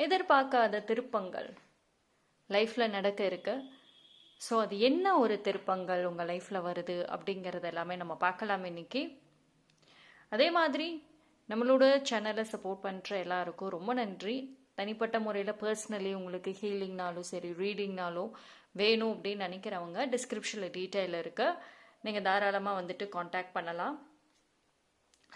எதிர்பார்க்காத திருப்பங்கள் லைஃப்பில் நடக்க இருக்கு. ஸோ அது என்ன ஒரு திருப்பங்கள் உங்கள் லைஃப்பில் வருது அப்படிங்கிறது எல்லாமே நம்ம பார்க்கலாம் இன்னைக்கு. அதே மாதிரி நம்மளோட சேனலை சப்போர்ட் பண்ணுற எல்லாருக்கும் ரொம்ப நன்றி. தனிப்பட்ட முறையில் பர்சனலி உங்களுக்கு ஹீலிங்னாலும் சரி ரீடிங்னாலும் வேணும் அப்படின்னு நினைக்கிறவங்க டிஸ்கிரிப்ஷனில் டீட்டெயில் இருக்கு, நீங்கள் தாராளமாக வந்துட்டு காண்டாக்ட் பண்ணலாம்.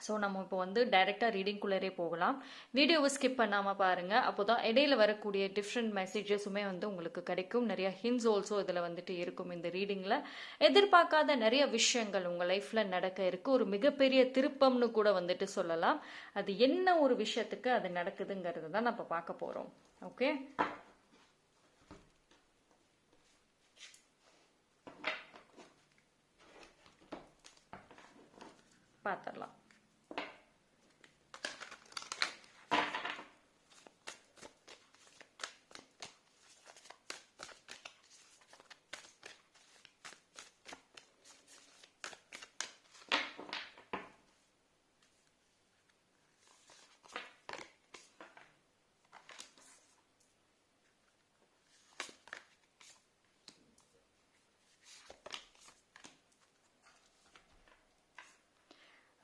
ஸோ நம்ம இப்போ வந்து டைரெக்டாக ரீடிங்குள்ளே போகலாம். வீடியோவை ஸ்கிப் பண்ணாமல் பாருங்கள், அப்போ தான் இடையில வரக்கூடிய டிஃப்ரெண்ட் மெசேஜஸுமே வந்து உங்களுக்கு கிடைக்கும். நிறைய ஹிண்ட்ஸ் ஆல்சோ இதில் வந்துட்டு இருக்கும். இந்த ரீடிங்கில் எதிர்பார்க்காத நிறைய விஷயங்கள் உங்கள் லைஃப்பில் நடக்க இருக்கு. ஒரு மிகப்பெரிய திருப்பம்னு கூட வந்துட்டு சொல்லலாம். அது என்ன ஒரு விஷயத்துக்கு அது நடக்குதுங்கிறது தான் நம்ம பார்க்க போகிறோம். ஓகே, பார்த்துடலாம்.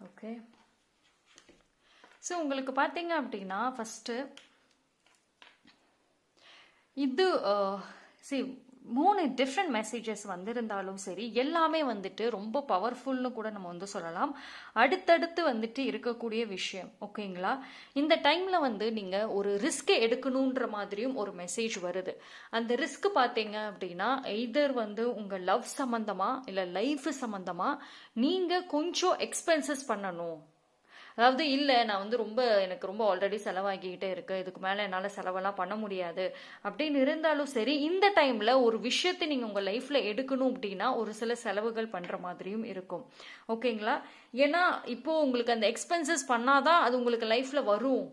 ஓகே, ஸோ உங்களுக்கு பார்த்தீங்க அப்படின்னா ஃபஸ்ட்டு இது மூணு டிஃப்ரெண்ட் மெசேஜஸ் வந்திருந்தாலும் சரி எல்லாமே வந்துட்டு ரொம்ப பவர்ஃபுல்னு கூட நம்ம வந்து சொல்லலாம். அடுத்தடுத்து வந்துட்டு இருக்கக்கூடிய விஷயம். ஓகேங்களா, இந்த டைமில் வந்து நீங்கள் ஒரு ரிஸ்க் எடுக்கணுன்ற மாதிரியும் ஒரு மெசேஜ் வருது. அந்த ரிஸ்க் பார்த்தீங்க அப்படின்னா எய்தர் வந்து உங்கள் லவ் சம்மந்தமாக இல்லை லைஃப் சம்மந்தமாக நீங்கள் கொஞ்சம் எக்ஸ்பென்சஸ் பண்ணணும். அதாவது இல்லை நான் வந்து எனக்கு ரொம்ப ஆல்ரெடி செலவாகிக்கிட்டே இருக்கு, இதுக்கு மேலே என்னால் செலவெல்லாம் பண்ண முடியாது அப்படின்னு இருந்தாலும் சரி, இந்த டைமில் ஒரு விஷயத்தை நீங்கள் உங்கள் லைஃப்பில் எடுக்கணும் அப்படின்னா ஒரு சில செலவுகள் பண்ணுற மாதிரியும் இருக்கும். ஓகேங்களா, ஏன்னா இப்போ உங்களுக்கு அந்த எக்ஸ்பென்சஸ் பண்ணாதான் அது உங்களுக்கு லைஃப்பில் வரும்.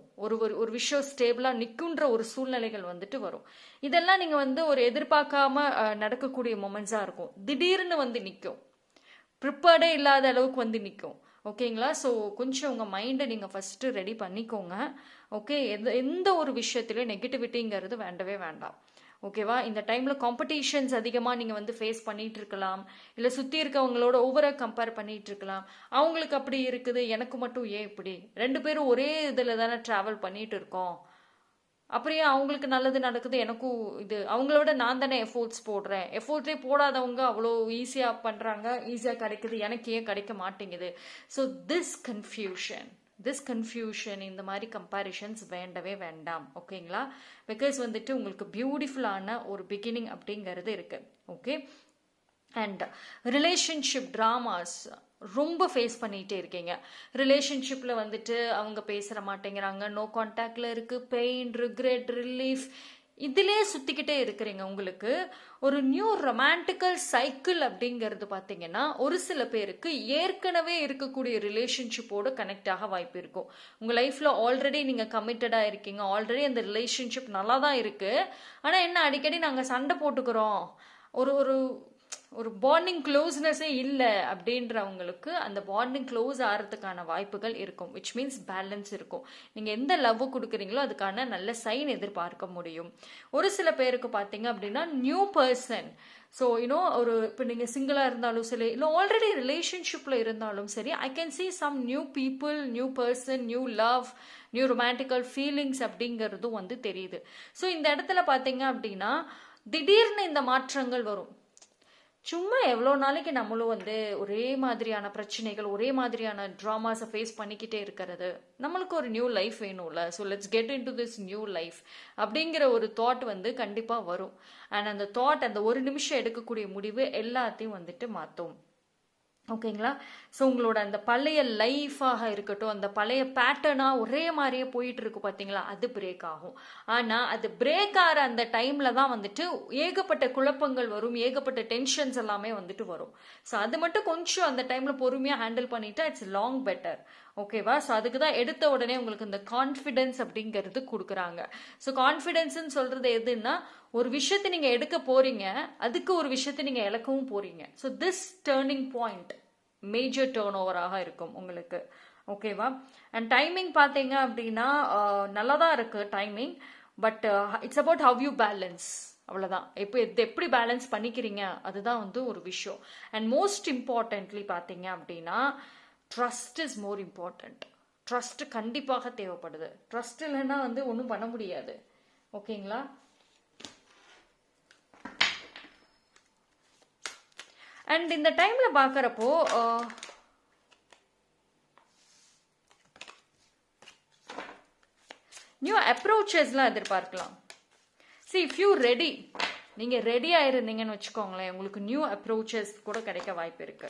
ஒரு விஷயம் ஸ்டேபிளாக நிற்குன்ற ஒரு சூழ்நிலைகள் வந்துட்டு வரும். இதெல்லாம் நீங்கள் வந்து ஒரு எதிர்பார்க்காம நடக்கக்கூடிய மொமெண்ட்ஸாக இருக்கும். திடீர்னு வந்து நிற்கும், ப்ரிப்பேர்டே இல்லாத அளவுக்கு வந்து நிற்கும். ஓகேங்களா, ஸோ கொஞ்சம் உங்கள் மைண்டை நீங்கள் ஃபஸ்ட்டு ரெடி பண்ணிக்கோங்க. ஓகே, எந்த ஒரு விஷயத்துலையும் நெகட்டிவிட்டிங்கிறது வேண்டவே வேண்டாம். ஓகேவா, இந்த டைமில் காம்படிஷன்ஸ் அதிகமாக நீங்கள் வந்து ஃபேஸ் பண்ணிகிட்டு இருக்கலாம், இல்லை சுற்றி இருக்கவங்களோட ஓவராக கம்பேர் பண்ணிகிட்டு இருக்கலாம். அவங்களுக்கு அப்படி இருக்குது, எனக்கு மட்டும் ஏன் இப்படி, ரெண்டு பேரும் ஒரே இதில் தானே ட்ராவல் பண்ணிகிட்டு இருக்கோம், அப்படியே அவங்களுக்கு நல்லது நடக்குது, எனக்கும் இது அவங்களோட நான் தானே எஃபோர்ட்ஸ் போடுறேன், எஃபோர்ட்ஸே போடாதவங்க அவ்வளோ ஈஸியாக பண்ணுறாங்க, ஈஸியாக கிடைக்குது, எனக்கு ஏன் கிடைக்க மாட்டேங்குது. ஸோ திஸ் கன்ஃபியூஷன் இந்த மாதிரி கம்பேரிஷன்ஸ் வேண்டவே வேண்டாம். ஓகேங்களா, பிகாஸ் வந்துட்டு உங்களுக்கு பியூட்டிஃபுல்லான ஒரு பிகினிங் அப்படிங்கிறது இருக்கு. ஓகே, அண்ட் ரிலேஷன்ஷிப் ட்ராமாஸ் ரொம்ப ஃபேஸ் பண்ணிகிட்டே இருக்கீங்க. ரிலேஷன்ஷிப்பில் வந்துட்டு அவங்க பேசுகிற மாட்டேங்கிறாங்க, நோ கான்டாக்டில் இருக்குது, பெயின், ரிக்ரெட், ரிலீஃப், இதிலே சுற்றிக்கிட்டே இருக்கிறீங்க. உங்களுக்கு ஒரு நியூ ரொமான்டிக்கல் சைக்கிள் அப்படிங்கிறது பார்த்தீங்கன்னா ஒரு சில பேருக்கு ஏற்கனவே இருக்கக்கூடிய ரிலேஷன்ஷிப்போடு கனெக்ட் ஆக வாய்ப்பு இருக்கும். உங்கள் லைஃப்பில் ஆல்ரெடி நீங்கள் கமிட்டடாக இருக்கீங்க, ஆல்ரெடி அந்த ரிலேஷன்ஷிப் நல்லா தான் இருக்குது, ஆனால் என்ன அடிக்கடி நாங்கள் சண்டை போட்டுக்கிறோம், ஒரு ஒரு ஒரு பாண்டிங் க்ளோஸ்னஸே இல்லை அப்படின்றவங்களுக்கு அந்த பாண்டிங் க்ளோஸ் ஆகிறதுக்கான வாய்ப்புகள் இருக்கும். விச் மீன்ஸ் பேலன்ஸ் இருக்கும். நீங்கள் எந்த லவ் கொடுக்குறீங்களோ அதுக்கான நல்ல சைன் எதிர்பார்க்க முடியும். ஒரு சில பேருக்கு பார்த்தீங்க அப்படின்னா நியூ பர்சன், ஸோ ஒரு இப்போ நீங்கள் சிங்கிளாக இருந்தாலும் சரி, இல்லை ஆல்ரெடி ரிலேஷன்ஷிப்பில் இருந்தாலும் சரி, I can see some new people, new person, new love, new romantical feelings அப்படிங்கிறதும் வந்து தெரியுது. ஸோ இந்த இடத்துல பார்த்தீங்க அப்படின்னா திடீர்னு இந்த மாற்றங்கள் வரும். சும்மா எவ்வளோ நாளைக்கு நம்மளும் வந்து ஒரே மாதிரியான பிரச்சனைகள், ஒரே மாதிரியான ட்ராமாஸை ஃபேஸ் பண்ணிக்கிட்டே இருக்கிறது, நம்மளுக்கு ஒரு நியூ லைஃப் வேணும்ல. So let's get in to this new life அப்படிங்கிற ஒரு தாட் வந்து கண்டிப்பாக வரும். அண்ட் அந்த தாட், அந்த ஒரு நிமிஷம் எடுக்கக்கூடிய முடிவு எல்லாத்தையும் வந்துட்டு மாற்றும். ஓகேங்களா, ஸோ உங்களோட அந்த பழைய லைஃபாக இருக்கட்டும், அந்த பழைய பேட்டர்னாக ஒரே மாதிரியே போயிட்டு இருக்கு பார்த்தீங்களா, அது பிரேக் ஆகும். ஆனால் அது பிரேக் ஆகிற அந்த டைமில் தான் வந்துட்டு ஏகப்பட்ட குழப்பங்கள் வரும், ஏகப்பட்ட டென்ஷன்ஸ் எல்லாமே வந்துட்டு வரும். ஸோ அது மட்டும் கொஞ்சம் அந்த டைமில் பொறுமையாக ஹேண்டில் பண்ணிட்டா இட்ஸ் லாங் பெட்டர். ஓகேவா, ஸோ அதுக்கு தான் எடுத்த உடனே உங்களுக்கு இந்த கான்ஃபிடென்ஸ் அப்படிங்கிறது கொடுக்குறாங்க. ஸோ கான்ஃபிடென்ஸ்ன்னு சொல்கிறது எதுன்னா, ஒரு விஷயத்தை நீங்கள் எடுக்க போறீங்க, அதுக்கு ஒரு விஷயத்தை நீங்கள் இழக்கவும் போறீங்க. So this turning point major turn ஓவராக இருக்கும் உங்களுக்கு. ஓகேவா, அண்ட் டைமிங் பார்த்தீங்க அப்படின்னா நல்லா தான் இருக்கு timing. But it's about how you balance. அவ்வளோதான். இப்போ இது எப்படி பேலன்ஸ் பண்ணிக்கிறீங்க அதுதான் வந்து ஒரு விஷயம். அண்ட் மோஸ்ட் இம்பார்ட்டன்ட்லி பார்த்தீங்க அப்படின்னா trust is more important. Trust கண்டிப்பாக தேவைப்படுது. ட்ரஸ்ட் இல்லைன்னா வந்து ஒன்றும் பண்ண முடியாது. ஓகேங்களா? அண்ட் இந்த டைம்ல பார்க்குறப்போ நியூ அப்ரோச்சஸ்லாம் எதிர்பார்க்கலாம். see if you ready, நீங்கள் ரெடி ஆயிருந்தீங்கன்னு வச்சுக்கோங்களேன், உங்களுக்கு நியூ அப்ரோச்சஸ் கூட கிடைக்க வாய்ப்பு இருக்கு.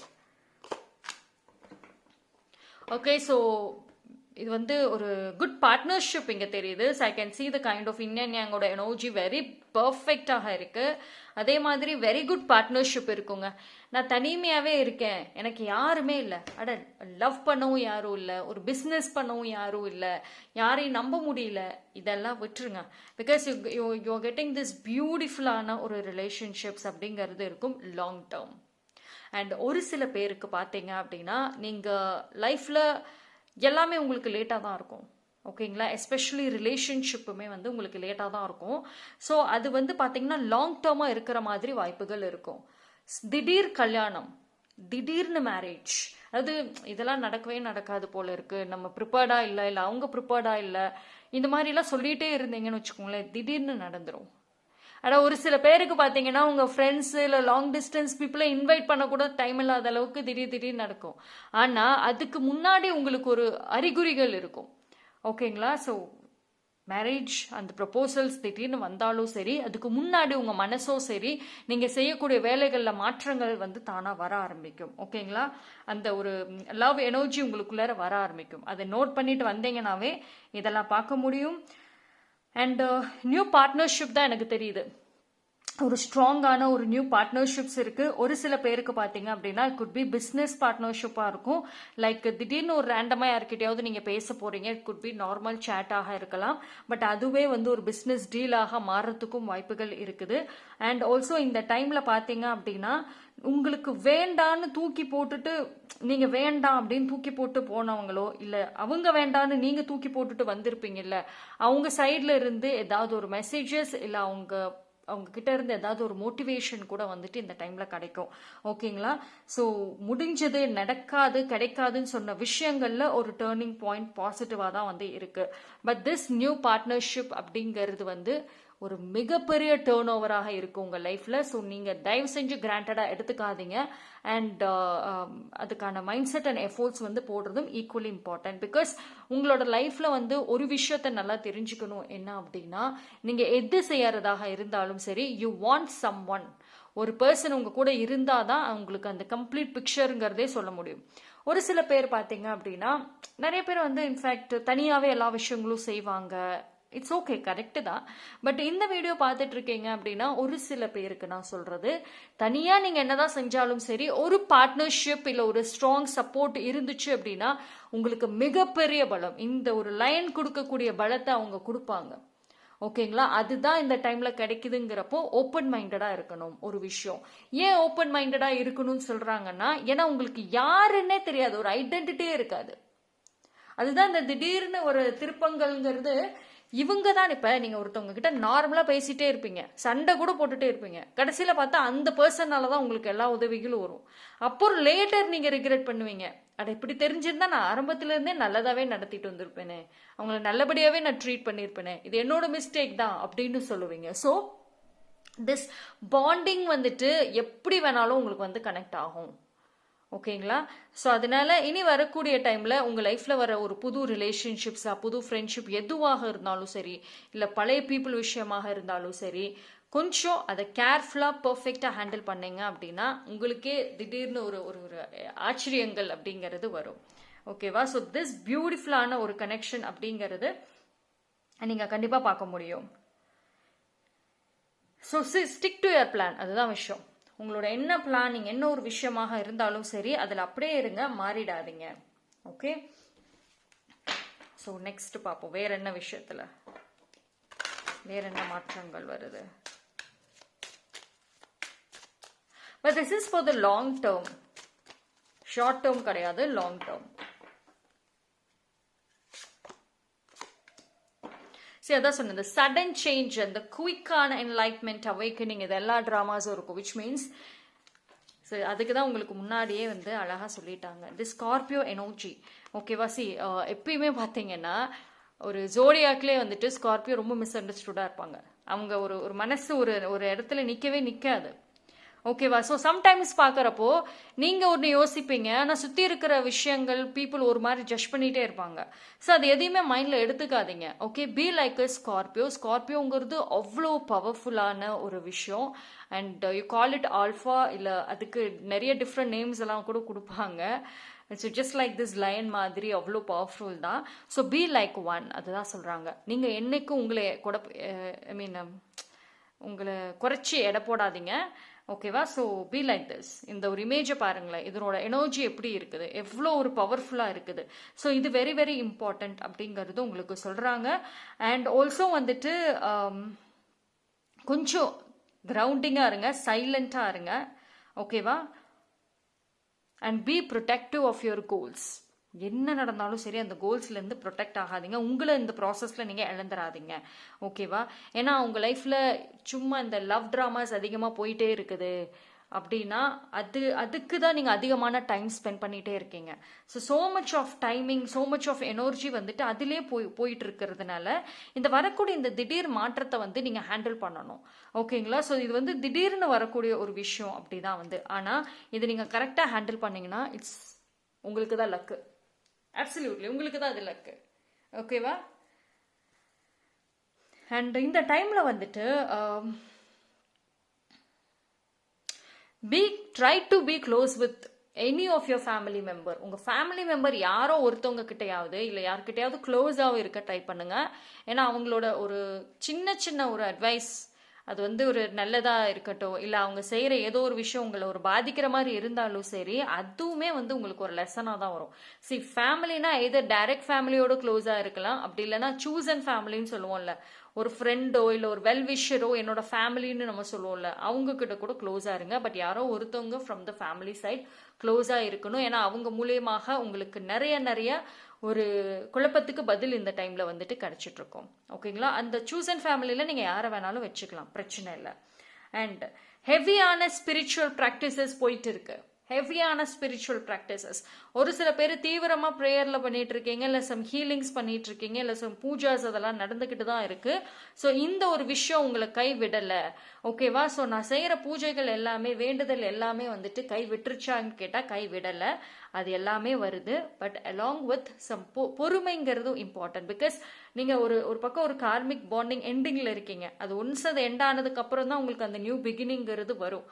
ஓகே, ஸோ இது வந்து ஒரு குட் பார்ட்னர்ஷிப் இங்கே தெரியுது. So I can see the kind of yin யாங்கோட எனர்ஜி வெரி பர்ஃபெக்டாக இருக்கு. அதே மாதிரி வெரி குட் பார்ட்னர்ஷிப் இருக்குங்க. நான் தனிமையாகவே இருக்கேன், எனக்கு யாருமே இல்லை, அட லவ் பண்ணவும் யாரும் இல்லை, ஒரு பிஸ்னஸ் பண்ணவும் யாரும் இல்லை, யாரையும் நம்ப முடியல, இதெல்லாம் விட்டுருங்க. Because you are getting this பியூட்டிஃபுல்லான ஒரு ரிலேஷன்ஷிப்ஸ் அப்படிங்கிறது இருக்கும் லாங் டேர்ம். அண்ட் ஒரு சில பேருக்கு பார்த்தீங்க அப்படின்னா நீங்கள் லைஃப்பில் எல்லாமே உங்களுக்கு லேட்டாக தான் இருக்கும். ஓகேங்களா? எஸ்பெஷலி ரிலேஷன்ஷிப்புமே வந்து உங்களுக்கு லேட்டாக தான் இருக்கும். ஸோ அது வந்து பார்த்தீங்கன்னா லாங் டேர்மாக இருக்கிற மாதிரி வாய்ப்புகள் இருக்கும். திடீர் கல்யாணம், திடீர்னு மேரேஜ், அதாவது இதெல்லாம் நடக்கவே நடக்காது போல இருக்கு, நம்ம ப்ரிப்பேர்டா இல்லை, இல்லை அவங்க ப்ரிப்பேர்டா இல்லை, இந்த மாதிரிலாம் சொல்லிகிட்டே இருந்தீங்கன்னு வச்சுக்கோங்களேன், திடீர்னு நடந்துடும். ஆனால் ஒரு சில பேருக்கு பார்த்தீங்கன்னா உங்கள் ஃப்ரெண்ட்ஸ் இல்லை லாங் டிஸ்டன்ஸ் பீப்புளை இன்வைட் பண்ணக்கூட டைம் இல்லாத அளவுக்கு திடீர்னு நடக்கும். ஆனால் அதுக்கு முன்னாடி உங்களுக்கு ஒரு அறிகுறிகள் இருக்கும். ஓகேங்களா? ஸோ மேரேஜ் அந்த ப்ரப்போசல்ஸ் திடீர்னு வந்தாலும் சரி, அதுக்கு முன்னாடி உங்கள் மனசோ சரி, நீங்கள் செய்யக்கூடிய வேலைகளில் மாற்றங்கள் வந்து தானாக வர ஆரம்பிக்கும். ஓகேங்களா? அந்த ஒரு லவ் எனர்ஜி உங்களுக்குள்ளார வர ஆரம்பிக்கும். அதை நோட் பண்ணிட்டு வந்தீங்கன்னாவே இதெல்லாம் பார்க்க முடியும். அண்ட் நியூ பார்ட்னர்ஷிப் தான் எனக்கு தெரியுது. ஒரு ஸ்ட்ராங்கான ஒரு நியூ பார்ட்னர்ஷிப்ஸ் இருக்கு. ஒரு சில பேருக்கு பார்த்தீங்க அப்படின்னா குட் பி பிஸ்னஸ் பார்ட்னர்ஷிப்பாக இருக்கும். லைக் திடீர்னு ஒரு ரேண்டமாக யார்கிட்டயாவது நீங்கள் பேச போறீங்க, இட் குட் பி நார்மல் சேட்டாக இருக்கலாம். பட் அதுவே வந்து ஒரு பிஸ்னஸ் டீலாக மாறுறதுக்கும் வாய்ப்புகள் இருக்குது. அண்ட் ஆல்சோ இந்த டைம்ல பார்த்தீங்க அப்படின்னா உங்களுக்கு வேண்டான்னு தூக்கி போட்டுட்டு, நீங்க வேண்டாம் அப்படின்னு தூக்கி போட்டு போனவங்களோ இல்லை அவங்க வேண்டான்னு நீங்க தூக்கி போட்டுட்டு வந்திருப்பீங்கல்ல, அவங்க சைட்ல இருந்து ஏதாவது ஒரு மெசேஜஸ் இல்லை அவங்க கிட்ட இருந்து ஏதாவது ஒரு மோட்டிவேஷன் கூட வந்துட்டு இந்த டைம்ல கிடைக்கும். ஓகேங்களா? ஸோ முடிஞ்சது, நடக்காது, கிடைக்காதுன்னு சொன்ன விஷயங்கள்ல ஒரு டேர்னிங் பாயிண்ட் பாசிட்டிவா தான் வந்து இருக்கு. பட் திஸ் நியூ பார்ட்னர்ஷிப் அப்படிங்கிறது வந்து ஒரு மிகப்பெரிய டேர்ன் ஓவராக இருக்கும் உங்கள் லைஃப்பில். ஸோ நீங்கள் தயவு செஞ்சு கிராண்டடாக எடுத்துக்காதீங்க. அண்ட் அதுக்கான மைண்ட் செட் அண்ட் எஃபோர்ட்ஸ் வந்து போடுறதும் ஈக்குவலி இம்பார்ட்டன்ட். பிகாஸ் உங்களோட லைஃப்பில் வந்து ஒரு விஷயத்தை நல்லா தெரிஞ்சுக்கணும், என்ன அப்படின்னா நீங்கள் எது செய்யறதாக இருந்தாலும் சரி, யூ வாண்ட் சம் ஒன், ஒரு பர்சன் உங்கள் கூட இருந்தால் தான் உங்களுக்கு அந்த கம்ப்ளீட் பிக்சருங்கிறதே சொல்ல முடியும். ஒரு சில பேர் பார்த்தீங்க அப்படின்னா நிறைய பேர் வந்து இன்ஃபேக்ட் தனியாகவே எல்லா விஷயங்களும் செய்வாங்க. இட்ஸ் ஓகே, கரெக்டு தான். பட் இந்த வீடியோ பார்த்துட்டு இருக்கீங்க அப்படின்னா ஒரு சில பேருக்கு நான் சொல்றது, தனியாக நீங்கள் என்னதான் செஞ்சாலும் சரி, ஒரு பார்ட்னர்ஷிப் இல்லை ஒரு ஸ்ட்ராங் சப்போர்ட் இருந்துச்சு அப்படின்னா உங்களுக்கு மிகப்பெரிய பலம், இந்த ஒரு லைன் கொடுக்கக்கூடிய பலத்தை அவங்க கொடுப்பாங்க. ஓகேங்களா? அதுதான் இந்த டைம்ல கிடைக்குதுங்கிறப்போ ஓப்பன் மைண்டடா இருக்கணும். ஒரு விஷயம் ஏன் ஓப்பன் மைண்டடா இருக்கணும்னு சொல்றாங்கன்னா, ஏன்னா உங்களுக்கு யாருன்னே தெரியாது, ஒரு ஐடென்டிட்டியே இருக்காது. அதுதான் இந்த திடீர்னு ஒரு திருப்பங்கள்ங்கிறது. இவங்க தான் இப்ப நீங்க ஒருத்தவங்க கிட்ட நார்மலா பேசிட்டே இருப்பீங்க, சண்டை கூட போட்டுட்டே இருப்பீங்க, கடைசியில பார்த்தா அந்த பர்சனாலதான் உங்களுக்கு எல்லா உதவிகளும் வரும். அப்புறம் லேட்டர் நீங்க ரிக்ரெட் பண்ணுவீங்க, அட இப்படி தெரிஞ்சிருந்தா நான் ஆரம்பத்துல இருந்தே நல்லதாவே நடத்திட்டு வந்திருப்பேனே, அவங்களை நல்லபடியாவே நான் ட்ரீட் பண்ணிருப்பேனே, இது என்னோட மிஸ்டேக் தான் அப்படின்னு சொல்லுவீங்க. ஸோ திஸ் பாண்டிங் வந்துட்டு எப்படி வேணாலும் உங்களுக்கு வந்து கனெக்ட் ஆகும். ஓகேங்களா? ஸோ அதனால இனி வரக்கூடிய டைம்ல உங்க லைஃப்ல வர ஒரு புது ரிலேஷன்ஷிப்ஸா, புது ஃப்ரெண்ட்ஷிப் எதுவாக இருந்தாலும் சரி, இல்லை பழைய பீப்புள் விஷயமாக இருந்தாலும் சரி, கொஞ்சம் அதை கேர்ஃபுல்லாக பர்ஃபெக்டாக ஹேண்டில் பண்ணீங்க அப்படின்னா உங்களுக்கே திடீர்னு ஒரு ஒரு ஆச்சரியங்கள் அப்படிங்கிறது வரும். ஓகேவா? ஸோ திஸ் பியூட்டிஃபுல்லான ஒரு கனெக்ஷன் அப்படிங்கிறது நீங்கள் கண்டிப்பாக பார்க்க முடியும். So stick to your plan, அதுதான் விஷயம். உங்களோட என்ன பிளானிங், என்ன ஒரு விஷயமாக இருந்தாலும் சரி, அதில் அப்படியே இருங்க, மாறிடாதீங்க. ஓகே? ஸோ நெக்ஸ்ட் பார்ப்போம் வேற என்ன விஷயத்துல வேற என்ன மாற்றங்கள் வருது. But this is for the long term, short term கிடையாது, லாங் டேர்ம். சரி, அதான் சொன்னேன், இந்த சடன் சேஞ்ச், அந்த குயிக்கான என்லைட்மெண்ட், அவேக்கனிங், இது எல்லா ட்ராமாஸும் இருக்கும். விச் மீன்ஸ் சரி, அதுக்கு தான் உங்களுக்கு முன்னாடியே வந்து அழகாக சொல்லிட்டாங்க. தி ஸ்கார்பியோ எனர்ஜி, ஓகேவா. எப்பயுமே பார்த்தீங்கன்னா ஒரு ஜோடியாக்லேயே வந்துட்டு ஸ்கார்பியோ ரொம்ப மிஸ் அண்டர்ஸ்டுடாக இருப்பாங்க. அவங்க ஒரு மனசு ஒரு இடத்துல நிற்காது, ஓகேவா. சம்டைம்ஸ் பார்க்குறப்போ நீங்கள் ஒன்று யோசிப்பீங்க, ஆனால் சுற்றி இருக்கிற விஷயங்கள் பீப்புள் ஒரு மாதிரி ஜட்ஜ் பண்ணிகிட்டே இருப்பாங்க. அது எதையுமே மைண்டில் எடுத்துக்காதீங்க, okay. Be like a Scorpio. ஸ்கார்பியோங்கிறது அவ்வளோ பவர்ஃபுல்லான ஒரு விஷயம். And you call it alpha, இல்லை அதுக்கு நிறைய டிஃப்ரெண்ட் நேம்ஸ் எல்லாம் கூட கொடுப்பாங்க. ஜஸ்ட் லைக் திஸ் லயன் மாதிரி அவ்வளோ பவர்ஃபுல் தான். பி லைக் ஒன், அதுதான் சொல்கிறாங்க. நீங்கள் என்னைக்கும் உங்களை உங்களை குறைச்சி எடை போடாதீங்க, ஓகேவா. Be like this. இந்த ஒரு இமேஜை பாருங்களேன், இதனோட எனர்ஜி எப்படி இருக்குது, எவ்வளோ ஒரு பவர்ஃபுல்லாக இருக்குது. இது வெரி வெரி இம்பார்ட்டண்ட் அப்படிங்கிறது உங்களுக்கு சொல்கிறாங்க. அண்ட் ஆல்சோ வந்துட்டு கொஞ்சம் கிரவுண்டிங்காக இருங்க, சைலண்ட்டாக இருங்க, ஓகேவா. And be protective of your goals. என்ன நடந்தாலும் சரி, அந்த கோல்ஸ்லேருந்து ப்ரொடெக்ட் ஆகாதீங்க. உங்களை இந்த ப்ராசஸில் நீங்கள் இழந்துடாதீங்க, ஓகேவா. ஏன்னா உங்கள் லைஃப்பில் சும்மா இந்த லவ் ட்ராமாஸ் அதிகமாக போயிட்டே இருக்குது அப்படின்னா அதுக்கு தான் நீங்கள் அதிகமான டைம் ஸ்பெண்ட் பண்ணிகிட்டே இருக்கீங்க. So much of timing, so much of energy வந்துட்டு அதிலே போயிட்டு இருக்கிறதுனால இந்த வரக்கூடிய இந்த திடீர் மாற்றத்தை வந்து நீங்கள் ஹேண்டில் பண்ணணும், ஓகேங்களா. இது வந்து திடீர்னு வரக்கூடிய ஒரு விஷயம் அப்படி தான் வந்து. ஆனால் இது நீங்கள் கரெக்டாக ஹேண்டில் பண்ணிங்கன்னா உங்களுக்கு தான் லக்கு, அப்சல்யூட்லி உங்களுக்கு தான் அது லக்கு, ஓகேவா. அண்ட் இந்த டைமில் வந்துட்டு try to be close with any of your family member. உங்க ஃபேமிலி மெம்பர் யாரோ ஒருத்தவங்க கிட்டையாவது இல்லை யார்கிட்டையாவது க்ளோஸாகவும் இருக்க ட்ரை பண்ணுங்க. ஏன்னா அவங்களோட ஒரு சின்ன ஒரு அட்வைஸ், அது வந்து ஒரு நல்லதாக இருக்கட்டும், இல்லை அவங்க செய்கிற ஏதோ ஒரு விஷயம் உங்களை ஒரு பாதிக்கிற மாதிரி இருந்தாலும் சரி, அதுவுமே வந்து உங்களுக்கு ஒரு லெசனாக தான் வரும். ஃபேமிலினா எதர் டைரக்ட் ஃபேமிலியோட க்ளோஸாக இருக்கலாம், அப்படி இல்லைன்னா சூஸ் அண்ட் ஃபேமிலின்னு சொல்லுவோம்ல, ஒரு ஃப்ரெண்டோ இல்லை ஒரு வெல்விஷரோ என்னோட ஃபேமிலின்னு நம்ம சொல்லுவோம்ல, அவங்க கிட்ட கூட க்ளோஸாக இருங்க. பட் யாரோ ஒருத்தவங்க ஃப்ரம் த ஃபேமிலி சைட் க்ளோஸாக இருக்கணும். ஏன்னா அவங்க மூலியமாக உங்களுக்கு நிறைய ஒரு குழப்பத்துக்கு பதில் இந்த டைம்ல வந்துட்டு கிடைச்சிட்டு இருக்கோம், ஓகேங்களா. அந்த சூஸ் அண்ட் ஃபேமிலியில நீங்க யாரை வேணாலும் வச்சுக்கலாம், பிரச்சனை இல்லை. அண்ட் ஹெவியான ஸ்பிரிச்சுவல் ப்ராக்டிசஸ் போயிட்டு இருக்கு, ஹெவியான ஸ்பிரிச்சுவல் ப்ராக்டிசஸ். ஒரு சில பேர் தீவிரமாக ப்ரேயரில் பண்ணிட்டு இருக்கீங்க, இல்லை சம் ஹீலிங்ஸ் பண்ணிட்டு இருக்கீங்க, இல்லை சம் பூஜாஸ் அதெல்லாம் நடந்துக்கிட்டு தான் இருக்கு. இந்த ஒரு விஷயம் உங்களை கை விடலை, ஓகேவா. நான் செய்கிற பூஜைகள் எல்லாமே, வேண்டுதல் எல்லாமே வந்துட்டு கை விட்டுருச்சான்னு கேட்டால் கை விடலை, அது எல்லாமே வருது. பட் அலாங் வித் சம் பொறுமைங்கிறதும் இம்பார்ட்டன்ட். பிகாஸ் நீங்கள் ஒரு பக்கம் ஒரு கார்மிக் பாண்டிங் எண்டிங்கில் இருக்கீங்க, அது ஒன்ஸ் அது எண்ட் ஆனதுக்கு அப்புறம் தான் உங்களுக்கு அந்த நியூ பிகினிங்கிறது வரும்.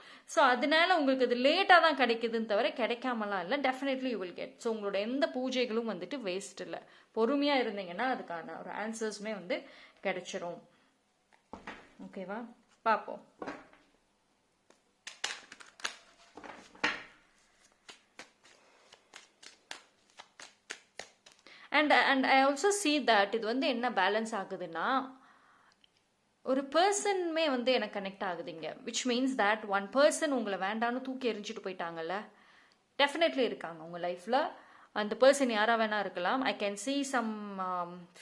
அதனால உங்களுக்கு அது லேட்டாக தான் கிடைக்குதுன்னு தவிர கிடைக்காமலாம் இல்லை, டெஃபினெட்லி யூ வில் கெட். உங்களோட எந்த பூஜைகளும் வந்துட்டு வேஸ்ட் இல்லை. பொறுமையாக இருந்தீங்கன்னா அதுக்கான ஒரு ஆன்சர்ஸுமே வந்து கிடைச்சிரும், ஓகேவா. பார்ப்போம். And I also see that இது வந்து என்ன பேலன்ஸ் ஆகுதுன்னா, ஒரு பர்சனுமே வந்து எனக்கு கனெக்ட் ஆகுதுங்க. Which means that one person உங்களை வேண்டான்னு தூக்கி எரிஞ்சிட்டு போயிட்டாங்கல்ல, டெஃபினெட்லி இருக்காங்க உங்கள் லைஃப்பில். அந்த பர்சன் யாராக வேணா இருக்கலாம். ஐ can see some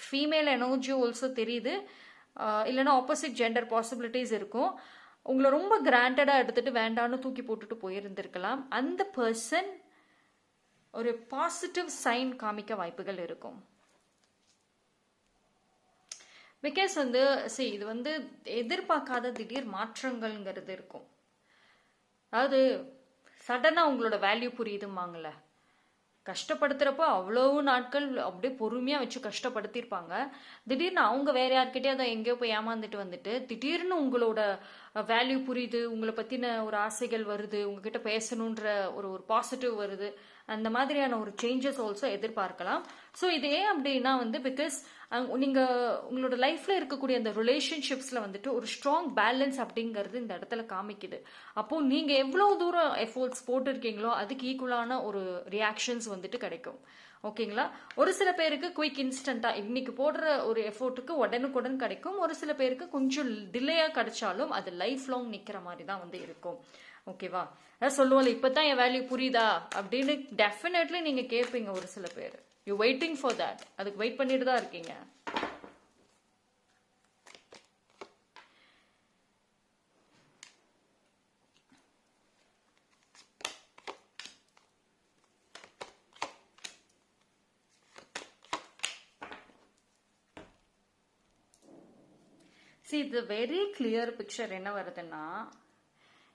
female energy also தெரியுது, இல்லைன்னா ஆப்போசிட் ஜெண்டர் பாசிபிலிட்டிஸ் இருக்கும். உங்களை ரொம்ப கிராண்டடாக எடுத்துகிட்டு வேண்டான்னு தூக்கி போட்டுட்டு போயிருந்திருக்கலாம். அந்த பர்சன் ஒரு பாசிட்டிவ் சைன் காமிக்க வாய்ப்புகள் இருக்கும். பிகாஸ் வந்து இது வந்து எதிர்பார்க்காத திடீர் மாற்றங்கள்ங்கிறது இருக்கும். அதாவது சடனாக உங்களோட வேல்யூ புரியுதுமாங்கல்ல, கஷ்டப்படுத்துகிறப்போ அவ்வளவு நாட்கள் அப்படியே பொறுமையாக வச்சு கஷ்டப்படுத்தியிருப்பாங்க. திடீர்னு அவங்க வேற யார்கிட்டயே அதை எங்கேயோ போய் ஏமாந்துட்டு வந்துட்டு திடீர்னு உங்களோட வேல்யூ புரியுது, உங்களை பற்றின ஒரு ஆசைகள் வருது, உங்ககிட்ட பேசணுன்ற ஒரு பாசிட்டிவ் வருது. அந்த மாதிரியான ஒரு சேஞ்சஸ் ஆல்சோ எதிர்பார்க்கலாம். இது ஏன் அப்படின்னா வந்து பிகாஸ் நீங்கள் உங்களோட லைஃப்பில் இருக்கக்கூடிய அந்த ரிலேஷன்ஷிப்ஸில் வந்துட்டு ஒரு ஸ்ட்ராங் பேலன்ஸ் அப்படிங்கிறது இந்த இடத்துல காமிக்குது. அப்போது நீங்கள் எவ்வளோ தூரம் எஃபோர்ட்ஸ் போட்டிருக்கீங்களோ அதுக்கு ஈக்குவலான ஒரு ரியாக்ஷன்ஸ் வந்துட்டு கிடைக்கும், ஓகேங்களா. ஒரு சில பேருக்கு குயிக் இன்ஸ்டண்ட்டாக இன்னைக்கு போடுற ஒரு எஃபோர்ட்டுக்கு உடனுக்குடன் கிடைக்கும். ஒரு சில பேருக்கு கொஞ்சம் டிலேயாக கிடைச்சாலும் அது லைஃப் லாங் நிற்கிற மாதிரி தான் வந்து இருக்கும், ஓகேவா. அதான் சொல்லுவோம்ல, இப்போ தான் என் வேல்யூ புரியுதா அப்படின்னு டெஃபினெட்லி நீங்கள் கேட்பீங்க. ஒரு சில பேர் யூ வெயிட்டிங் ஃபார் தட், அதுக்கு வெயிட் பண்ணிட்டு தான் இருக்கீங்க. see the very clear picture என்ன வருதுன்னா,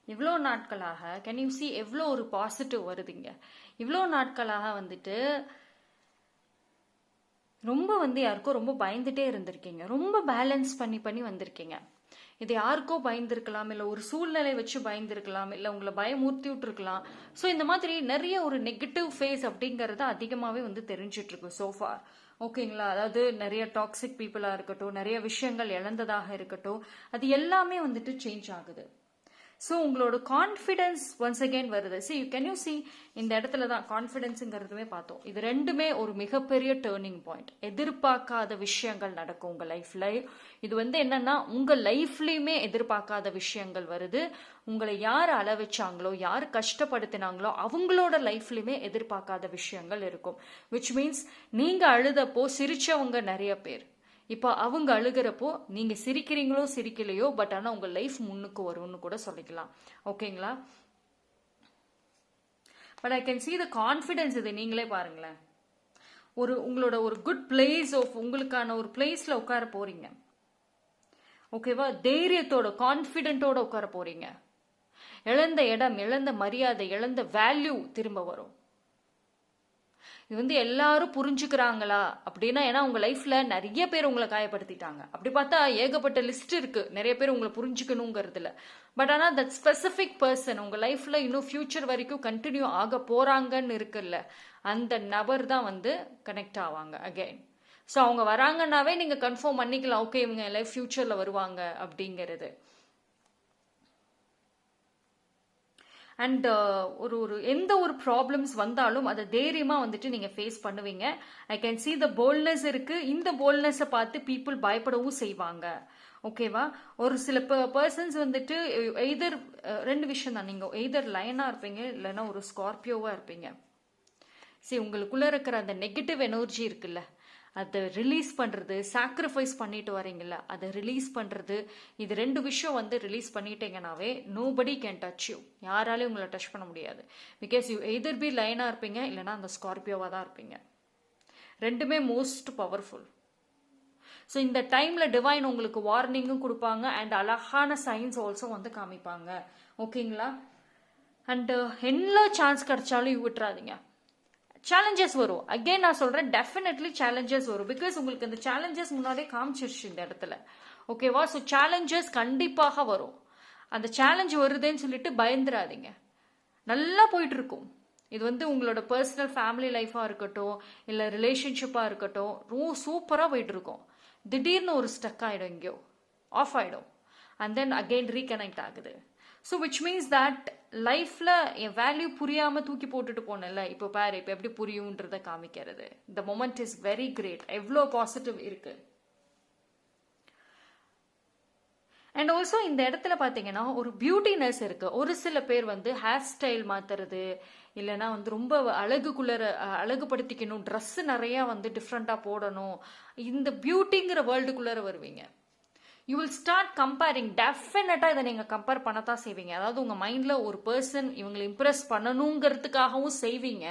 இவ்வளோ நாட்களாக கேன் யூ see எவ்வளோ ஒரு பாசிட்டிவ் வருதுங்க. இவ்வளோ நாட்களாக வந்துட்டு ரொம்ப வந்து யாருக்கோ ரொம்ப பயந்துட்டே இருந்திருக்கீங்க. ரொம்ப பேலன்ஸ் பண்ணி வந்திருக்கீங்க. இது யாருக்கோ பயந்துருக்கலாம், இல்லை ஒரு சூழ்நிலை வச்சு பயந்துருக்கலாம், இல்லை உங்களை பயமூர்த்தி விட்டுருக்கலாம். ஸோ இந்த மாதிரி நிறைய ஒரு நெகட்டிவ் ஃபேஸ் அப்படிங்கிறது அதிகமாகவே வந்து தெரிஞ்சிட்டு இருக்கு சோஃபார். ஓகேங்களா? அதாவது நிறைய டாக்ஸிக் பீப்புளாக இருக்கட்டும், நிறைய விஷயங்கள் இழந்ததாக இருக்கட்டும், அது எல்லாமே வந்துட்டு சேஞ்ச் ஆகுது. ஸோ உங்களோட கான்ஃபிடென்ஸ் ஒன்ஸ் அகெயின் வருது. சி கேன் யூ சி இந்த இடத்துல தான் கான்ஃபிடென்ஸுங்கிறதுமே பார்த்தோம். இது ரெண்டுமே ஒரு மிகப்பெரிய டேர்னிங் பாயிண்ட். எதிர்பார்க்காத விஷயங்கள் நடக்கும் உங்கள் லைஃப்ல. இது வந்து என்னன்னா உங்கள் லைஃப்லயுமே எதிர்பார்க்காத விஷயங்கள் வருது. உங்களை யார் அளவச்சாங்களோ, யார் கஷ்டப்படுத்தினாங்களோ அவங்களோட லைஃப்லயுமே எதிர்பார்க்காத விஷயங்கள் இருக்கும். விச் மீன்ஸ் நீங்க அழுதப்போ சிரிச்சவங்க நிறைய பேர், இப்போ அவங்க அழுகிறப்போ நீங்க சிரிக்கிறீங்களோ சிரிக்கலையோ, பட் ஆனால் உங்க லைஃப் முன்னுக்கு வரும்னு கூட சொல்லிக்கலாம். ஓகேங்களா? But I can see the confidence. இது நீங்களே பாருங்களேன். உங்களோட ஒரு குட் பிளேஸ் ஆஃப் உங்களுக்கான ஒரு பிளேஸ்ல உட்கார போறீங்க. ஓகேவா? தைரியத்தோட கான்ஃபிடென்ட்டோட உட்கார போறீங்க. இழந்த இடம், இழந்த மரியாதை, இழந்த வேல்யூ திரும்ப வரும். இது வந்து எல்லாரும் புரிஞ்சுக்கிறாங்களா அப்படின்னா, ஏன்னா உங்க லைஃப்ல நிறைய பேர் உங்களை காயப்படுத்திட்டாங்க. அப்படி பார்த்தா ஏகப்பட்ட லிஸ்ட் இருக்கு நிறைய பேர் உங்களை புரிஞ்சுக்கணுங்கிறதுல. பட் ஆனால் தட் ஸ்பெசிஃபிக் பர்சன் உங்க லைஃப்ல இன்னும் ஃபியூச்சர் வரைக்கும் கண்டினியூ ஆக போறாங்கன்னு இருக்குல்ல, அந்த நபர் தான் வந்து கனெக்ட் ஆவாங்க அகைன். ஸோ அவங்க வராங்கன்னாவே நீங்க கன்ஃபார்ம் பண்ணிக்கலாம், ஓகே இவங்க லைஃப் ஃபியூச்சர்ல வருவாங்க அப்படிங்கிறது. அண்ட் ஒரு எந்த ஒரு ப்ராப்ளம்ஸ் வந்தாலும் அதை தைரியமாக வந்துட்டு நீங்கள் ஃபேஸ் பண்ணுவீங்க. ஐ கேன் சி த போல்ட்னஸ் இருக்கு. இந்த போல்ட்னஸை பார்த்து பீப்புள் பயப்படவும் செய்வாங்க. ஓகேவா? ஒரு சில பர்சன்ஸ் வந்துட்டு எய்தர் ரெண்டு விஷயம் தான், நீங்கள் எய்தர் லயனாக இருப்பீங்க இல்லைன்னா ஒரு ஸ்கார்பியோவாக இருப்பீங்க. சரி, உங்களுக்குள்ளே இருக்கிற அந்த நெகட்டிவ் எனர்ஜி இருக்குல்ல, அதை ரிலீஸ் பண்ணுறது, சாக்ரிஃபைஸ் பண்ணிட்டு வரீங்கல்ல, அதை ரிலீஸ் பண்ணுறது, இது ரெண்டு விஷயம் வந்து ரிலீஸ் பண்ணிட்டீங்கன்னாவே நோபடி கேன் டச் யூ. யாராலையும் உங்களை டச் பண்ண முடியாது. பிகாஸ் யூ எய்தர் பி லைனாக இருப்பீங்க இல்லைனா அந்த ஸ்கார்பியோவாக தான் இருப்பீங்க. ரெண்டுமே மோஸ்ட் பவர்ஃபுல். ஸோ இந்த டைமில் டிவைன் உங்களுக்கு வார்னிங்கும் கொடுப்பாங்க அண்ட் அழகான சைன்ஸ் ஆல்சோ வந்து காமிப்பாங்க. ஓகேங்களா? அண்டு என்ன சான்ஸ் கிடைச்சாலும் விட்டுறாதீங்க. சேலஞ்சஸ் வரும். அகெயின் நான் சொல்றேன், டெஃபினெட்லி சேலஞ்சஸ் வரும். பிகாஸ் உங்களுக்கு இந்த சேலஞ்சஸ் முன்னாடியே காமிச்சிருச்சு இந்த இடத்துல. ஓகேவா? ஸோ சேலஞ்சஸ் கண்டிப்பாக வரும். அந்த சேலஞ்ச் வருதுன்னு சொல்லிட்டு பயந்துடாதீங்க. நல்லா போயிட்டு இருக்கும். இது வந்து உங்களோட பர்சனல் ஃபேமிலி லைஃபாக இருக்கட்டும், இல்லை ரிலேஷன்ஷிப்பாக இருக்கட்டும், சூப்பராக போயிட்டு இருக்கும். திடீர்னு ஒரு ஸ்டக் ஆகிடும், எங்கேயோ ஆஃப் ஆகிடும், அண்ட் தென் அகெயின் ரீகனெக்ட் ஆகுது. ஸோ விச் மீன்ஸ் தட் லைஃப்பில் என் வேல்யூ புரியாமல் தூக்கி போட்டுட்டு போனேன்ல, இப்போ பாரு இப்போ எப்படி புரியுன்றதை காமிக்கிறது. இந்த மொமெண்ட் இஸ் வெரி கிரேட். எவ்வளோ பாசிட்டிவ் இருக்கு. அண்ட் ஆல்சோ இந்த இடத்துல பார்த்தீங்கன்னா ஒரு பியூட்டினஸ் இருக்கு. ஒரு சில பேர் வந்து ஹேர் ஸ்டைல் மாத்துறது, இல்லைன்னா வந்து ரொம்ப அழகுபடுத்திக்கணும், ட்ரெஸ் நிறையா வந்து டிஃப்ரெண்ட்டாக போடணும், இந்த பியூட்டிங்கிற வேர்ல்டுக்குள்ளே வருவீங்க. You will start comparing. டெஃபினட்டாக இதை நீங்கள் கம்பேர் பண்ணத்தான் செய்வீங்க. அதாவது உங்கள் மைண்டில் ஒரு பர்சன் இவங்களை இம்ப்ரெஸ் பண்ணணுங்கிறதுக்காகவும் செய்வீங்க,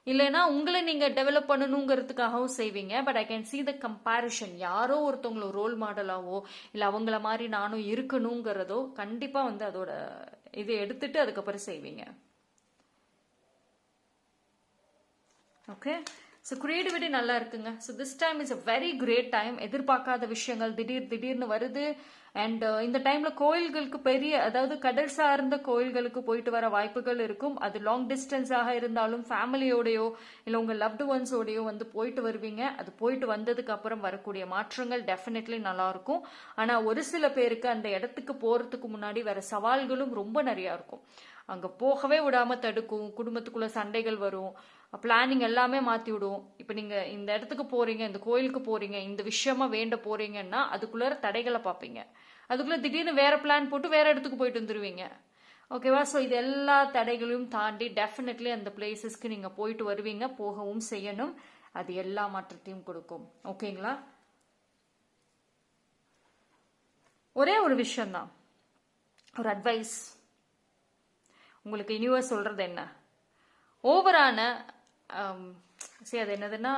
இல்லைன்னா உங்களை நீங்கள் டெவலப் பண்ணணுங்கிறதுக்காகவும் செய்வீங்க. But I can see the comparison. யாரோ ஒருத்தவங்கள ரோல் மாடலாவோ இல்லை அவங்கள மாதிரி நானும் இருக்கணுங்கிறதோ கண்டிப்பாக வந்து அதோட இதை எடுத்துட்டு அதுக்கப்புறம் செய்வீங்க. ஓகே? ஸோ கிரியேட்டிவிட்டி நல்லா இருக்குங்க. So this time is a very great time. எதிர்பார்க்காத விஷயங்கள் திடீர்னு வருது. அண்ட் இந்த டைம்ல கோயில்களுக்கு அதாவது கடல் சார்ந்த கோயில்களுக்கு போயிட்டு வர வாய்ப்புகள் இருக்கும். அது லாங் டிஸ்டன்ஸாக இருந்தாலும் ஃபேமிலியோடையோ இல்லை உங்கள் லவ்டு ஒன்ஸோடையோ வந்து போயிட்டு வருவீங்க. அது போயிட்டு வந்ததுக்கு அப்புறம் வரக்கூடிய மாற்றங்கள் டெஃபினெட்லி நல்லா இருக்கும். ஆனால் ஒரு சில பேருக்கு அந்த இடத்துக்கு போறதுக்கு முன்னாடி வர சவால்களும் ரொம்ப நிறையா இருக்கும். அங்கே போகவே விடாம தடுக்கும், குடும்பத்துக்குள்ள சண்டைகள் வரும், பிளானிங் எல்லாமே மாற்றி விடும். இப்போ நீங்கள் இந்த இடத்துக்கு போகிறீங்க, இந்த கோயிலுக்கு போகிறீங்க, இந்த விஷயமா வேண்ட போகிறீங்கன்னா அதுக்குள்ளே தடைகளை பார்ப்பீங்க. அதுக்குள்ளே திடீர்னு வேறு பிளான் போட்டு வேறு இடத்துக்கு போயிட்டு வந்துடுவீங்க. ஓகேவா? ஸோ இது எல்லா தடைகளையும் தாண்டி டெஃபினெட்லி அந்த பிளேசஸ்க்கு நீங்கள் போயிட்டு வருவீங்க, போகவும் செய்யணும். அது எல்லா மாற்றத்தையும் கொடுக்கும். ஓகேங்களா? ஒரே ஒரு விஷயம்தான், ஒரு அட்வைஸ் உங்களுக்கு யூனிவர்ஸ் சொல்கிறது என்ன, ஓவரான சரி அது என்னதுன்னா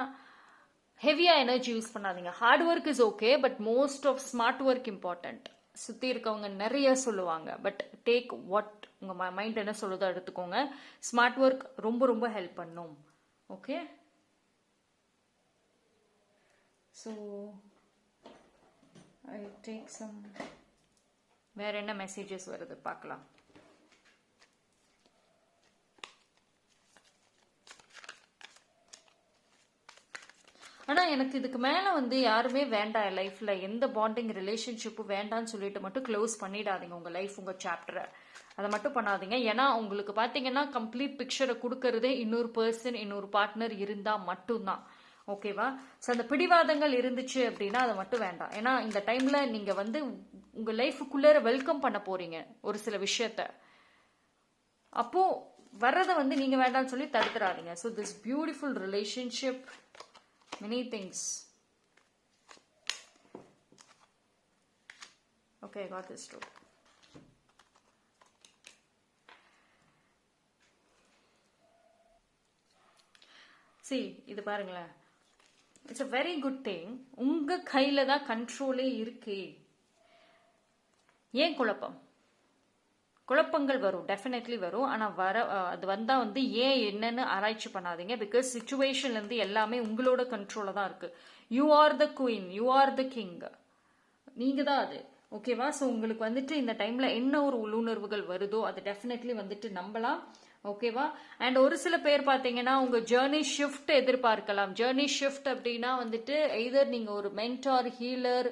ஹெவியாக எனர்ஜி யூஸ் பண்ணாதீங்க. Hard work is okay, but most of smart work important. சுற்றி இருக்கவங்க நிறைய சொல்லுவாங்க, பட் டேக் வாட் உங்கள் மைண்ட் என்ன சொல்லுதோ எடுத்துக்கோங்க. ஸ்மார்ட் ஒர்க் ரொம்ப ரொம்ப ஹெல்ப் பண்ணும். Okay, so I take some. வேற என்ன மெசேஜஸ் வருது பார்க்கலாம். ஆனால் எனக்கு இதுக்கு மேலே வந்து யாருமே வேண்டாம் லைஃப்பில், எந்த பாண்டிங் ரிலேஷன்ஷிப்பும் வேண்டான்னு சொல்லிட்டு மட்டும் க்ளோஸ் பண்ணிடாதீங்க உங்கள் லைஃப், உங்கள் சாப்டரை. அதை மட்டும் பண்ணாதீங்க. ஏன்னா உங்களுக்கு பார்த்தீங்கன்னா கம்ப்ளீட் பிக்சரை கொடுக்கறதே இன்னொரு பர்சன், இன்னொரு பார்ட்னர் இருந்தால் மட்டும்தான். ஓகேவா? ஸோ அந்த பிடிவாதங்கள் இருந்துச்சு அப்படின்னா அதை மட்டும் வேண்டாம். ஏன்னா இந்த டைமில் நீங்கள் வந்து உங்கள் லைஃபுக்குள்ளே வெல்கம் பண்ண போகிறீங்க ஒரு சில விஷயத்த. அப்போது வர்றதை வந்து நீங்கள் வேண்டாம்னு சொல்லி தடுத்துடாதீங்க. So this beautiful relationship, many things. Okay, I got this too. See, இது பாருங்களேன், it's a very good thing. உங்க கையில தான் கண்ட்ரோலே இருக்கு. ஏன் குழப்பங்கள் வரும், டெஃபினெட்லி வரும். ஆனால் அது வந்தால் வந்து ஏன் என்னன்னு ஆராய்ச்சி பண்ணாதீங்க. பிகாஸ் சுச்சுவேஷன்லேருந்து எல்லாமே உங்களோட கண்ட்ரோலில் தான் இருக்குது. You are the queen, you are the king, நீங்கள் தான் அது. ஓகேவா? ஸோ உங்களுக்கு வந்துட்டு இந்த டைமில் என்ன ஒரு உள்ளுணர்வுகள் வருதோ அது டெஃபினெட்லி வந்துட்டு நம்பலாம். ஓகேவா? அண்ட் ஒரு சில பேர் பார்த்தீங்கன்னா உங்கள் ஜேர்னி ஷிஃப்ட் எதிர்பார்க்கலாம். ஜேர்னி ஷிஃப்ட் அப்படின்னா வந்துட்டு எய்தர் நீங்கள் ஒரு மென்டார், ஹீலர்,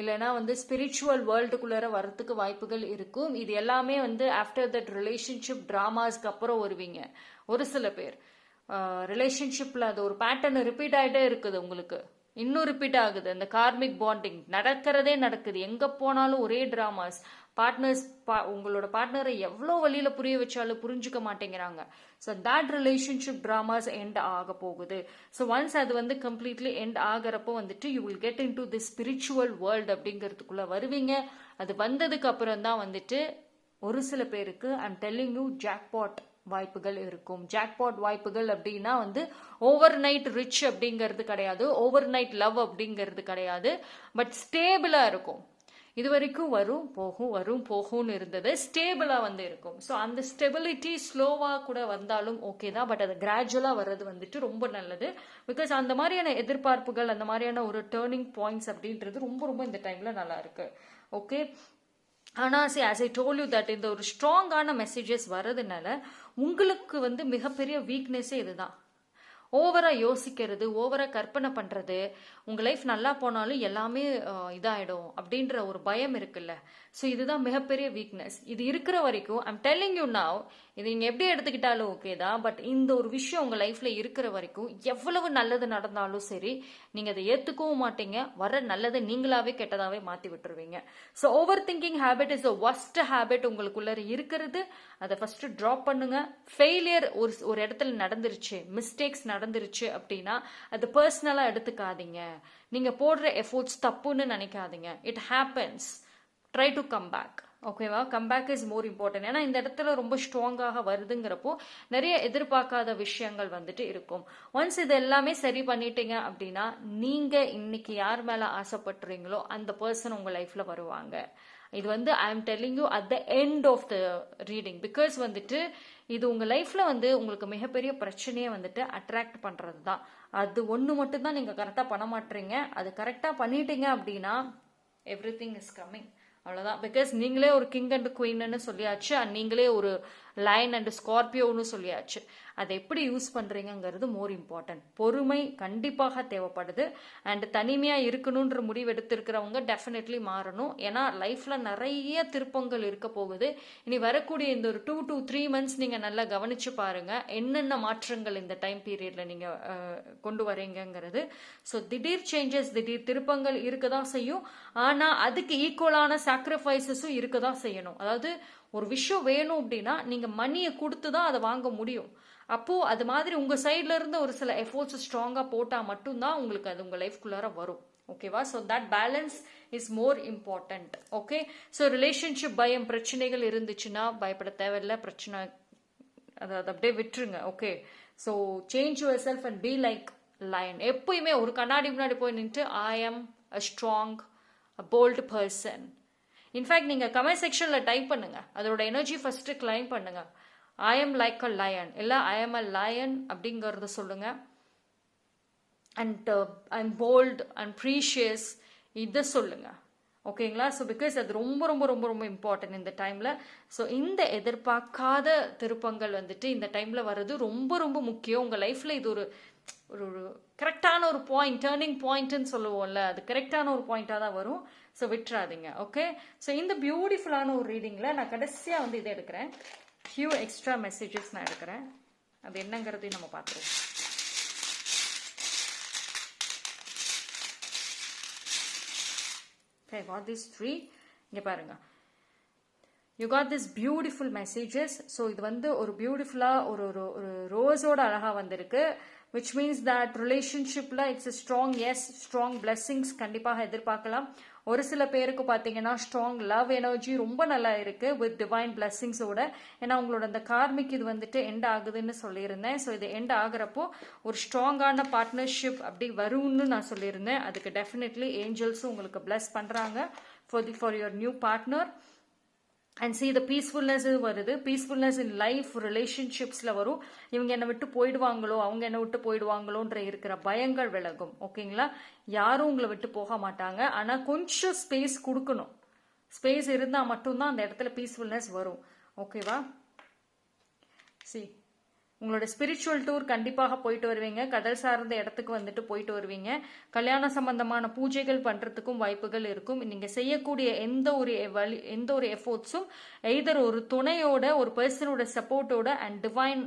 இல்லைனா வந்து ஸ்பிரிச்சுவல் வேர்ல்டுக்குள்ளே வரத்துக்கு வாய்ப்புகள் இருக்கும். இது எல்லாமே வந்து ஆஃப்டர் தட் ரிலேஷன்ஷிப் ட்ராமாஸ்க்கு அப்புறம் வருவீங்க. ஒரு சில பேர் ரிலேஷன்ஷிப்பில் அது ஒரு பேட்டர்ன் ரிப்பீட் ஆகிட்டே இருக்குது, உங்களுக்கு இன்னும் ரிப்பீட் ஆகுது. அந்த கார்மிக் பாண்டிங் நடக்குது, எங்கே போனாலும் ஒரே ட்ராமாஸ். உங்களோட பார்ட்னரை எவ்வளோ வழியில் புரிய வச்சாலும் புரிஞ்சுக்க மாட்டேங்கிறாங்க. So that relationship dramas end ஆக போகுது. ஸோ ஒன்ஸ் அது வந்து கம்ப்ளீட்லி எண்ட் ஆகிறப்போ வந்துட்டு you will get into the spiritual world அப்படிங்கிறதுக்குள்ள வருவீங்க. அது வந்ததுக்கு அப்புறம் தான் வந்துட்டு ஒரு சில பேருக்கு ஐம் டெல்லிங் யூ ஜாக்பாட் வாய்ப்புகள் இருக்கும். ஜாக்பாட் வாய்ப்புகள் அப்படின்னா வந்து ஓவர் நைட் ரிச் அப்படிங்கிறது கிடையாது, ஓவர் நைட் லவ் அப்படிங்கிறது கிடையாது, பட் ஸ்டேபிளாக இருக்கும். இது வரைக்கும் வரும் போகும்னு இருந்தது, ஸ்டேபிளாக வந்து இருக்கும். ஸோ அந்த ஸ்டெபிலிட்டி ஸ்லோவாக கூட வந்தாலும் ஓகே தான், பட் அது கிராஜுவலாக வர்றது வந்துட்டு ரொம்ப நல்லது. பிகாஸ் அந்த மாதிரியான எதிர்பார்ப்புகள், அந்த மாதிரியான ஒரு டேர்னிங் பாயிண்ட்ஸ் அப்படின்றது ரொம்ப ரொம்ப இந்த டைமில் நல்லா இருக்கு. ஓகே, ஆனால் as I told you that இந்த ஒரு ஸ்ட்ராங்கான மெசேஜஸ் வர்றதுனால உங்களுக்கு வந்து மிகப்பெரிய வீக்னஸே இதுதான். ஓவராக யோசிக்கிறது, ஓவராக கற்பனை பண்ணுறது, உங்கள் லைஃப் நல்லா போனாலும் எல்லாமே இதாகிடும் அப்படின்ற ஒரு பயம் இருக்குல்ல. ஸோ இதுதான் மிகப்பெரிய வீக்னஸ். இது இருக்கிற வரைக்கும் ஐம் டெல்லிங் யூ நவ், இது நீங்கள் எப்படி எடுத்துக்கிட்டாலும் ஓகே தான், பட் இந்த ஒரு விஷயம் உங்கள் லைஃப்பில் இருக்கிற வரைக்கும் எவ்வளவு நல்லது நடந்தாலும் சரி நீங்கள் அதை ஏற்றுக்கவும் மாட்டீங்க. வர நல்லதை நீங்களாவே கெட்டதாகவே மாற்றி விட்டுருவீங்க. So over thinking habit is a worst habit உங்களுக்குள்ளே இருக்கிறது. அதை ஃபஸ்ட்டு ட்ராப் பண்ணுங்க. ஃபெயிலியர் ஒரு இடத்துல நடந்துருச்சு, மிஸ்டேக்ஸ் நடந்துருச்சு அப்படின்னா அது பர்சனலாக எடுத்துக்காதீங்க. நீங்கள் போடுற எஃபோர்ட்ஸ் தப்புன்னு நினைக்காதீங்க. It happens. Try to come back. ஓகேவா? Comeback is more important. ஏன்னா இந்த இடத்துல ரொம்ப ஸ்ட்ராங்காக வருதுங்கிறப்போ நிறைய எதிர்பார்க்காத விஷயங்கள் வந்துட்டு இருக்கும். ஒன்ஸ் இது எல்லாமே சரி பண்ணிட்டீங்க அப்படின்னா நீங்கள் இன்னைக்கு யார் மேலே ஆசைப்படுறீங்களோ அந்த பர்சன் உங்கள் லைஃப்பில் வருவாங்க. இது வந்து I am telling you at the end of the reading. Because வந்துட்டு இது உங்கள் லைஃப்பில் வந்து உங்களுக்கு மிகப்பெரிய பிரச்சனையை வந்துட்டு அட்ராக்ட் பண்ணுறது தான். அது ஒன்று மட்டும்தான் நீங்கள் கரெக்டாக பண்ண மாட்டீங்க. அது கரெக்டாக பண்ணிட்டீங்க அப்படின்னா எவ்ரி திங் இஸ் கம்மிங். அவ்வளோதான். பிகாஸ் நீங்களே ஒரு கிங் அண்ட் குயின்னு சொல்லியாச்சு, அண்ட் நீங்களே ஒரு லைன் அண்ட் ஸ்கார்பியோன்னு சொல்லியாச்சு. அதை எப்படி யூஸ் பண்ணுறீங்கிறது மோர் இம்பார்ட்டன்ட். பொறுமை கண்டிப்பாக தேவைப்படுது. அண்ட் தனிமையாக இருக்கணுன்ற முடிவு எடுத்திருக்கிறவங்க டெஃபினெட்லி மாறணும். ஏன்னா லைஃப்பில் நிறைய திருப்பங்கள் இருக்க போகுது. இனி வரக்கூடிய இந்த ஒரு 2 to 3 months நீங்கள் நல்லா கவனித்து பாருங்கள் என்னென்ன மாற்றங்கள் இந்த டைம் பீரியடில் நீங்கள் கொண்டு வரீங்கிறது. ஸோ திடீர் சேஞ்சஸ், திடீர் திருப்பங்கள் இருக்க தான் செய்யும். ஆனால் அதுக்கு ஈக்குவலான சாக்ரிஃபைசஸும் இருக்க தான் செய்யணும். அதாவது ஒரு விஷயம் வேணும் அப்படின்னா நீங்கள் மணியை கொடுத்து தான் அதை வாங்க முடியும். அப்போது அது மாதிரி உங்கள் சைட்ல இருந்து ஒரு சில எஃபோர்ட்ஸ் ஸ்ட்ராங்காக போட்டால் மட்டும்தான் உங்களுக்கு அது உங்கள் லைஃப்குள்ளார வரும். ஓகேவா? So that balance is more important. Okay, so relationship பயம், பிரச்சனைகள் இருந்துச்சுன்னா பயப்பட தேவையில்லை. பிரச்சனை அதை அப்படியே விட்டுருங்க. Okay, so change your self and be like lion. எப்பயுமே ஒரு கண்ணாடி முன்னாடி போய் நின்று I am a strong, a bold person. In fact நீங்கள் கமெண்ட் செக்ஷனில் டைப் பண்ணுங்க, அதோட எனர்ஜி ஃபஸ்ட்டு கிளைம் பண்ணுங்க. I am like a lion, இல்லை I am a lion அப்படிங்கிறத சொல்லுங்க. And I'm bold and precious இதை சொல்லுங்க. ஓகேங்களா? ஸோ பிகாஸ் அது ரொம்ப ரொம்ப ரொம்ப ரொம்ப இம்பார்ட்டன்ட் இந்த டைமில். ஸோ இந்த எதிர்பார்க்காத திருப்பங்கள் வந்துட்டு இந்த டைமில் வர்றது ரொம்ப ரொம்ப முக்கியம். உங்கள் லைஃப்பில் இது ஒரு ஒரு கரெக்டான ஒரு பாயிண்ட், டேர்னிங் பாயிண்ட்டுன்னு சொல்லுவோம்ல, அது கரெக்டான ஒரு பாயிண்ட்டாக தான் வரும். ஸோ விட்டுறாதீங்க. ஓகே, ஸோ இந்த பியூட்டிஃபுல்லான ஒரு ரீடிங்கில் நான் கடைசியாக வந்து இதை எடுக்கிறேன். ஃபியூ எக்ஸ்ட்ரா மெசேஜஸ் நான் எடுக்கிறேன். அது என்னங்கிறதையும் நம்ம பார்த்துருவோம். Okay, I got these 3. இங்கே பாருங்க, you got this beautiful messages. So இது வந்து ஒரு பியூட்டிஃபுல்லாக ஒரு ரோஸோட அழகாக வந்திருக்கு. which means that relationshipல it's a strong, yes, strong blessings கண்டிப்பாக எதிர்பார்க்கலாம். ஒரு சில பேருக்கு பார்த்தீங்கன்னா ஸ்ட்ராங் லவ் எனர்ஜி ரொம்ப நல்லா இருக்கு வித் டிவைன் பிளெஸ்ஸிங்ஸோட. ஏன்னா உங்களோட அந்த கார்மிக் இது வந்துட்டு எண்ட் ஆகுதுன்னு சொல்லியிருந்தேன். ஸோ இது எண்ட் ஆகுறப்போ ஒரு ஸ்ட்ராங்கான பார்ட்னர்ஷிப் அப்படி வரும்னு நான் சொல்லியிருந்தேன். அதுக்கு டெஃபினெட்லி ஏஞ்சல்ஸும் உங்களுக்கு பிளஸ் பண்ணுறாங்க for your new partner. And see the peacefulness வருது. பீஸ்ஃபுல்னஸ் இன் லைஃப் ரிலேஷன்ஷிப்ஸில் வரும். இவங்க என்னை விட்டு போயிடுவாங்களோ, அவங்க என்னை விட்டு போயிடுவாங்களோன்ற இருக்கிற பயங்கள் விலகும். ஓகேங்களா? யாரும் உங்களை விட்டு போக மாட்டாங்க. ஆனால் கொஞ்சம் ஸ்பேஸ் கொடுக்கணும். ஸ்பேஸ் இருந்தால் மட்டும்தான் அந்த இடத்துல பீஸ்ஃபுல்னஸ் வரும். ஓகேவா? see உங்களோட ஸ்பிரிச்சுவல் டூர் கண்டிப்பாக போயிட்டு வருவீங்க. கடல் சார்ந்த இடத்துக்கு வந்துட்டு போயிட்டு வருவீங்க. கல்யாண சம்பந்தமான பூஜைகள் பண்ணுறதுக்கும் வாய்ப்புகள் இருக்கும். நீங்கள் செய்யக்கூடிய எந்த ஒரு எஃபோர்ட்ஸும் எய்தர் ஒரு துணையோட, ஒரு பர்சனோட சப்போர்ட்டோட அண்ட் டிவைன்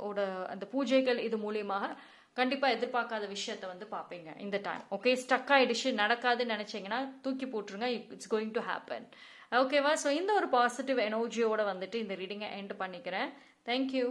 ஓட அந்த பூஜைகள் இது மூலியமாக கண்டிப்பாக எதிர்பார்க்காத விஷயத்த வந்து பார்ப்பீங்க இந்த டைம். ஓகே, ஸ்டக் ஆகிடுச்சு நடக்காதுன்னு நினச்சிங்கன்னா தூக்கி போட்டுருங்க. It's going to happen. ஓகேவா? ஸோ இந்த ஒரு பாசிட்டிவ் எனர்ஜியோட வந்துட்டு இந்த ரீடிங்கை எண்ட் பண்ணிக்கிறேன். தேங்க்யூ.